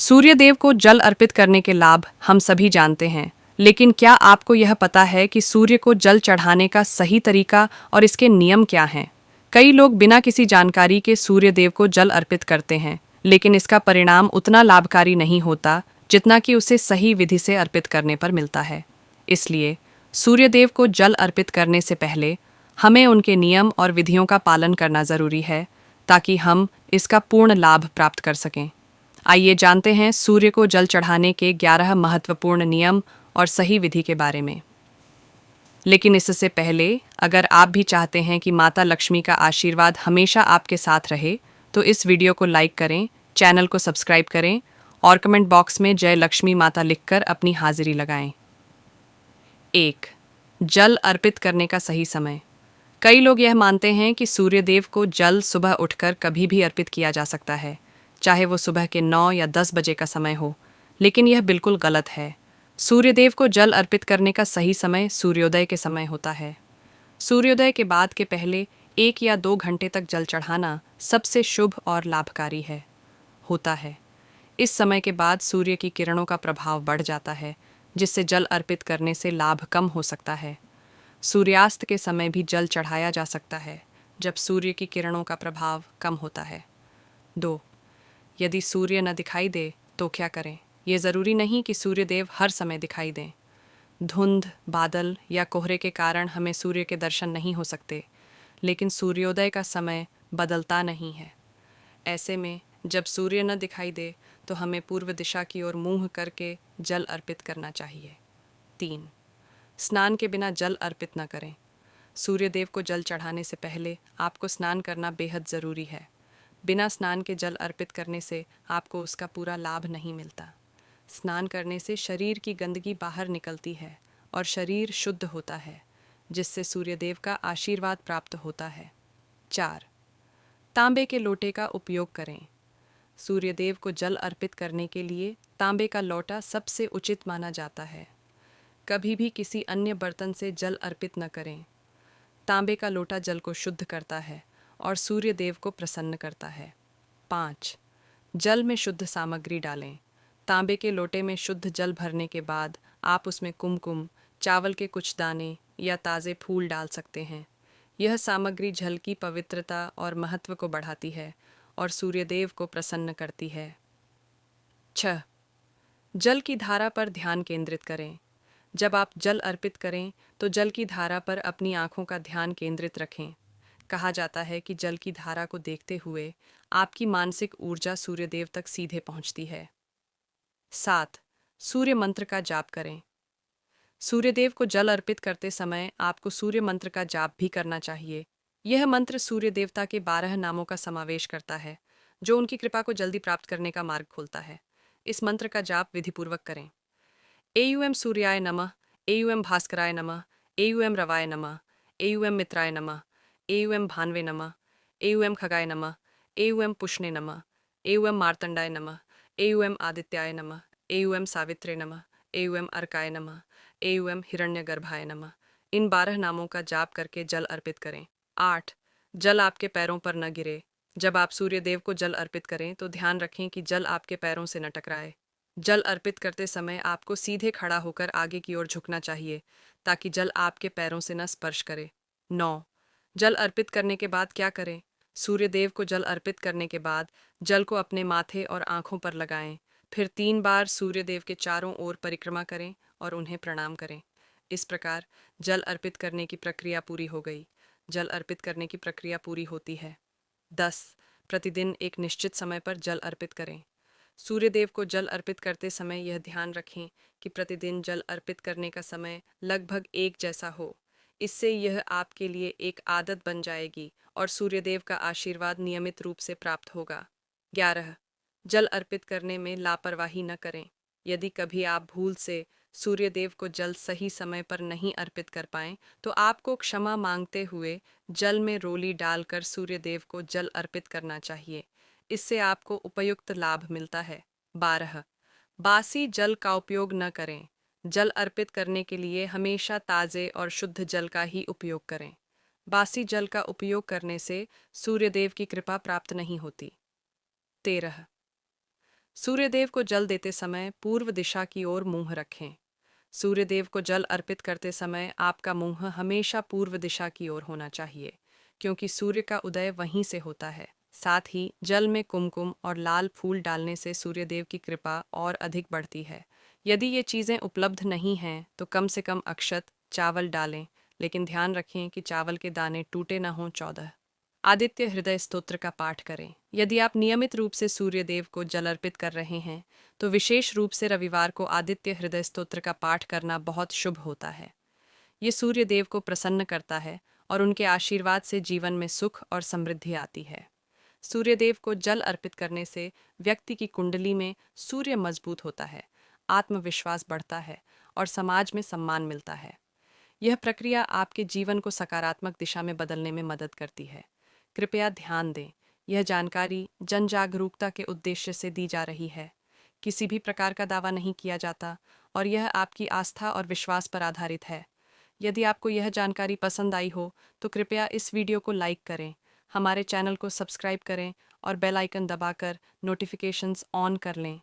सूर्यदेव को जल अर्पित करने के लाभ हम सभी जानते हैं, लेकिन क्या आपको यह पता है कि सूर्य को जल चढ़ाने का सही तरीका और इसके नियम क्या हैं? कई लोग बिना किसी जानकारी के सूर्यदेव को जल अर्पित करते हैं, लेकिन इसका परिणाम उतना लाभकारी नहीं होता जितना कि उसे सही विधि से अर्पित करने पर मिलता है। इसलिए सूर्यदेव को जल अर्पित करने से पहले हमें उनके नियम और विधियों का पालन करना जरूरी है, ताकि हम इसका पूर्ण लाभ प्राप्त कर सकें। आइए जानते हैं सूर्य को जल चढ़ाने के 11 महत्वपूर्ण नियम और सही विधि के बारे में। लेकिन इससे पहले, अगर आप भी चाहते हैं कि माता लक्ष्मी का आशीर्वाद हमेशा आपके साथ रहे, तो इस वीडियो को लाइक करें, चैनल को सब्सक्राइब करें और कमेंट बॉक्स में जय लक्ष्मी माता लिखकर अपनी हाजिरी लगाएं। 1. जल अर्पित करने का सही समय। कई लोग यह मानते हैं कि सूर्यदेव को जल सुबह उठकर कभी भी अर्पित किया जा सकता है, चाहे वो सुबह के 9 या 10 बजे का समय हो, लेकिन यह बिल्कुल गलत है। सूर्यदेव को जल अर्पित करने का सही समय सूर्योदय के समय होता है। सूर्योदय के बाद के पहले 1 या 2 घंटे तक जल चढ़ाना सबसे शुभ और लाभकारी होता है। इस समय के बाद सूर्य की किरणों का प्रभाव बढ़ जाता है, जिससे जल अर्पित करने से लाभ कम हो सकता है। सूर्यास्त के समय भी जल चढ़ाया जा सकता है, जब सूर्य की किरणों का प्रभाव कम होता है। 2. यदि सूर्य न दिखाई दे तो क्या करें? ये ज़रूरी नहीं कि सूर्यदेव हर समय दिखाई दें। धुंध, बादल या कोहरे के कारण हमें सूर्य के दर्शन नहीं हो सकते, लेकिन सूर्योदय का समय बदलता नहीं है। ऐसे में जब सूर्य न दिखाई दे तो हमें पूर्व दिशा की ओर मुंह करके जल अर्पित करना चाहिए। 3. स्नान के बिना जल अर्पित न करें। सूर्यदेव को जल चढ़ाने से पहले आपको स्नान करना बेहद ज़रूरी है। बिना स्नान के जल अर्पित करने से आपको उसका पूरा लाभ नहीं मिलता। स्नान करने से शरीर की गंदगी बाहर निकलती है और शरीर शुद्ध होता है, जिससे सूर्यदेव का आशीर्वाद प्राप्त होता है। 4. तांबे के लोटे का उपयोग करें। सूर्यदेव को जल अर्पित करने के लिए तांबे का लोटा सबसे उचित माना जाता है। कभी भी किसी अन्य बर्तन से जल अर्पित न करें। तांबे का लोटा जल को शुद्ध करता है और सूर्यदेव को प्रसन्न करता है। 5. जल में शुद्ध सामग्री डालें। तांबे के लोटे में शुद्ध जल भरने के बाद आप उसमें कुमकुम, चावल के कुछ दाने या ताज़े फूल डाल सकते हैं। यह सामग्री जल की पवित्रता और महत्व को बढ़ाती है और सूर्यदेव को प्रसन्न करती है। 6. जल की धारा पर ध्यान केंद्रित करें। जब आप जल अर्पित करें तो जल की धारा पर अपनी आंखों का ध्यान केंद्रित रखें। कहा जाता है कि जल की धारा को देखते हुए आपकी मानसिक ऊर्जा सूर्यदेव तक सीधे पहुंचती है। 7. सूर्य मंत्र का जाप करें। सूर्यदेव को जल अर्पित करते समय आपको सूर्य मंत्र का जाप भी करना चाहिए। यह मंत्र सूर्य देवता के 12 नामों का समावेश करता है, जो उनकी कृपा को जल्दी प्राप्त करने का मार्ग खोलता है। इस मंत्र का जाप विधिपूर्वक करें। एयुएम सूर्याय नमः, एयुएम भास्कराय नमः, एयुएम रवाय नमः, एयुएम मित्राय नमः, एयुएम भान्वे नमः, एयुएम खगाय नमः, एयुएम पुष्णे नमः, एयुएम मार्तंडाय नमः, एयुएम आदित्याय नमः, एयुएम सावित्रे नमः, एयुएम अर्काय नमः, एयुएम हिरण्यगर्भाय नमः। इन 12 नामों का जाप करके जल अर्पित करें। 8. जल आपके पैरों पर न गिरे। जब आप सूर्यदेव को जल अर्पित करें तो ध्यान रखें कि जल आपके पैरों से न टकराए। जल अर्पित करते समय आपको सीधे खड़ा होकर आगे की ओर झुकना चाहिए, ताकि जल आपके पैरों से न स्पर्श करे। 9. जल अर्पित करने के बाद क्या करें? सूर्यदेव को जल अर्पित करने के बाद जल को अपने माथे और आंखों पर लगाएं। फिर 3 बार सूर्यदेव के चारों ओर परिक्रमा करें और उन्हें प्रणाम करें। इस प्रकार जल अर्पित करने की प्रक्रिया पूरी हो गई। जल अर्पित करने की प्रक्रिया पूरी होती है। 10. प्रतिदिन एक निश्चित समय पर जल अर्पित करें। सूर्यदेव को जल अर्पित करते समय यह ध्यान रखें कि प्रतिदिन जल अर्पित करने का समय लगभग एक जैसा हो। इससे यह आपके लिए एक आदत बन जाएगी और सूर्यदेव का आशीर्वाद नियमित रूप से प्राप्त होगा। 11. जल अर्पित करने में लापरवाही न करें। यदि कभी आप भूल से सूर्यदेव को जल सही समय पर नहीं अर्पित कर पाएं, तो आपको क्षमा मांगते हुए जल में रोली डालकर सूर्यदेव को जल अर्पित करना चाहिए। इससे आपको उपयुक्त लाभ मिलता है। 12. बासी जल का उपयोग न करें। जल अर्पित करने के लिए हमेशा ताज़े और शुद्ध जल का ही उपयोग करें। बासी जल का उपयोग करने से सूर्यदेव की कृपा प्राप्त नहीं होती। 13. सूर्यदेव को जल देते समय पूर्व दिशा की ओर मुंह रखें। सूर्यदेव को जल अर्पित करते समय आपका मुंह हमेशा पूर्व दिशा की ओर होना चाहिए, क्योंकि सूर्य का उदय वहीं से होता है। साथ ही जल में कुमकुम और लाल फूल डालने से सूर्यदेव की कृपा और अधिक बढ़ती है। यदि ये चीज़ें उपलब्ध नहीं हैं तो कम से कम अक्षत चावल डालें, लेकिन ध्यान रखें कि चावल के दाने टूटे न हों। 14, आदित्य हृदय स्तोत्र का पाठ करें। यदि आप नियमित रूप से सूर्यदेव को जल अर्पित कर रहे हैं तो विशेष रूप से रविवार को आदित्य हृदय स्तोत्र का पाठ करना बहुत शुभ होता है। ये सूर्यदेव को प्रसन्न करता है और उनके आशीर्वाद से जीवन में सुख और समृद्धि आती है। सूर्यदेव को जल अर्पित करने से व्यक्ति की कुंडली में सूर्य मजबूत होता है, आत्मविश्वास बढ़ता है और समाज में सम्मान मिलता है। यह प्रक्रिया आपके जीवन को सकारात्मक दिशा में बदलने में मदद करती है। कृपया ध्यान दें, यह जानकारी जन जागरूकता के उद्देश्य से दी जा रही है। किसी भी प्रकार का दावा नहीं किया जाता और यह आपकी आस्था और विश्वास पर आधारित है। यदि आपको यह जानकारी पसंद आई हो तो कृपया इस वीडियो को लाइक करें, हमारे चैनल को सब्सक्राइब करें और बेल आइकन दबाकर नोटिफिकेशंस ऑन कर लें।